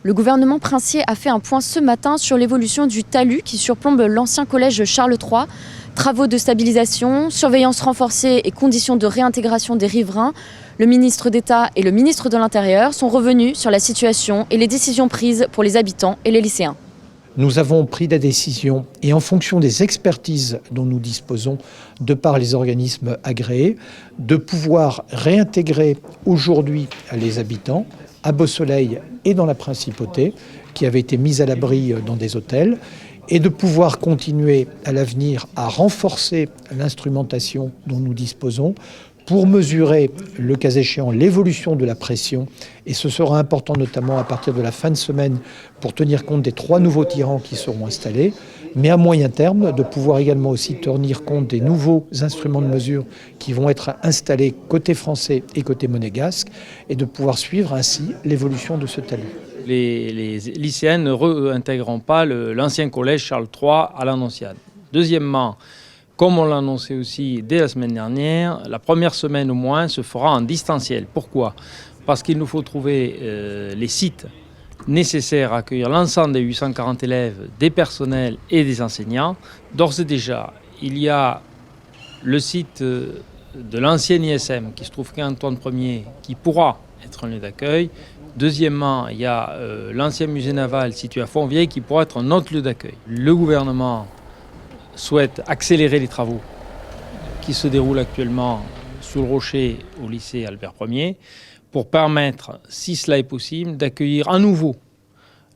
Le gouvernement princier a fait un point ce matin sur l'évolution du talus qui surplombe l'ancien collège Charles III. Travaux de stabilisation, surveillance renforcée et conditions de réintégration des riverains. Le ministre d'État et le ministre de l'Intérieur sont revenus sur la situation et les décisions prises pour les habitants et les lycéens. Nous avons pris des décisions et en fonction des expertises dont nous disposons de par les organismes agréés, de pouvoir réintégrer aujourd'hui les habitants à Beausoleil et dans la Principauté qui avaient été mis à l'abri dans des hôtels et de pouvoir continuer à l'avenir à renforcer l'instrumentation dont nous disposons pour mesurer, le cas échéant, l'évolution de la pression. Et ce sera important notamment à partir de la fin de semaine pour tenir compte des 3 nouveaux tirants qui seront installés, mais à moyen terme, de pouvoir également aussi tenir compte des nouveaux instruments de mesure qui vont être installés côté français et côté monégasque, et de pouvoir suivre ainsi l'évolution de ce talus. Les lycéens ne réintégreront pas l'ancien collège Charles III à l'Annonciade. Deuxièmement, comme on l'a annoncé aussi dès la semaine dernière, la première semaine au moins se fera en distanciel. Pourquoi ? Parce qu'il nous faut trouver les sites nécessaires à accueillir l'ensemble des 840 élèves, des personnels et des enseignants. D'ores et déjà, il y a le site de l'ancienne ISM qui se trouve qu'à Antoine Ier qui pourra être un lieu d'accueil. Deuxièmement, il y a l'ancien musée naval situé à Fontvieille qui pourra être un autre lieu d'accueil. Le gouvernement souhaite accélérer les travaux qui se déroulent actuellement sous le rocher au lycée Albert Ier pour permettre, si cela est possible, d'accueillir à nouveau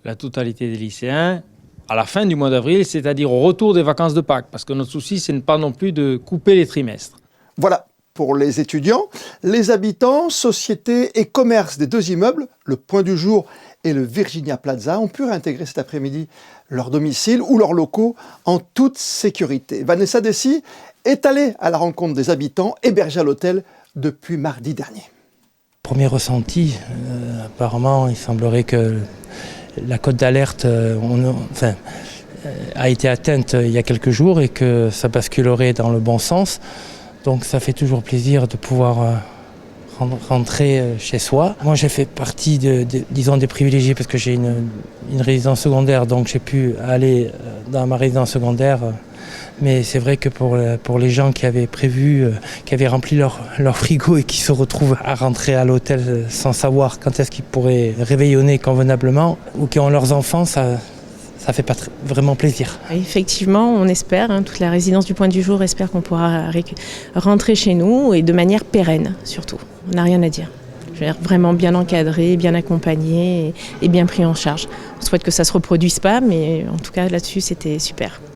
la totalité des lycéens à la fin du mois d'avril, c'est-à-dire au retour des vacances de Pâques, parce que notre souci, c'est ne pas non plus de couper les trimestres. Voilà pour les étudiants. Les habitants, sociétés et commerces des 2 immeubles, le Point du Jour et le Virginia Plaza, ont pu réintégrer cet après-midi leur domicile ou leurs locaux en toute sécurité. Vanessa Dessy est allée à la rencontre des habitants hébergés à l'hôtel depuis mardi dernier. Premier ressenti, apparemment il semblerait que la cote d'alerte a été atteinte il y a quelques jours et que ça basculerait dans le bon sens. Donc ça fait toujours plaisir de pouvoir rentrer chez soi. Moi j'ai fait partie des privilégiés parce que j'ai une résidence secondaire, donc j'ai pu aller dans ma résidence secondaire. Mais c'est vrai que pour les gens qui avaient prévu, qui avaient rempli leur frigo et qui se retrouvent à rentrer à l'hôtel sans savoir quand est-ce qu'ils pourraient réveillonner convenablement ou qui ont leurs enfants, ça fait pas vraiment plaisir. Effectivement, on espère, toute la résidence du Point du Jour espère qu'on pourra rentrer chez nous et de manière pérenne surtout. On n'a rien à dire. Je veux dire, vraiment bien encadré, bien accompagné et bien pris en charge. On souhaite que ça ne se reproduise pas, mais en tout cas là-dessus c'était super.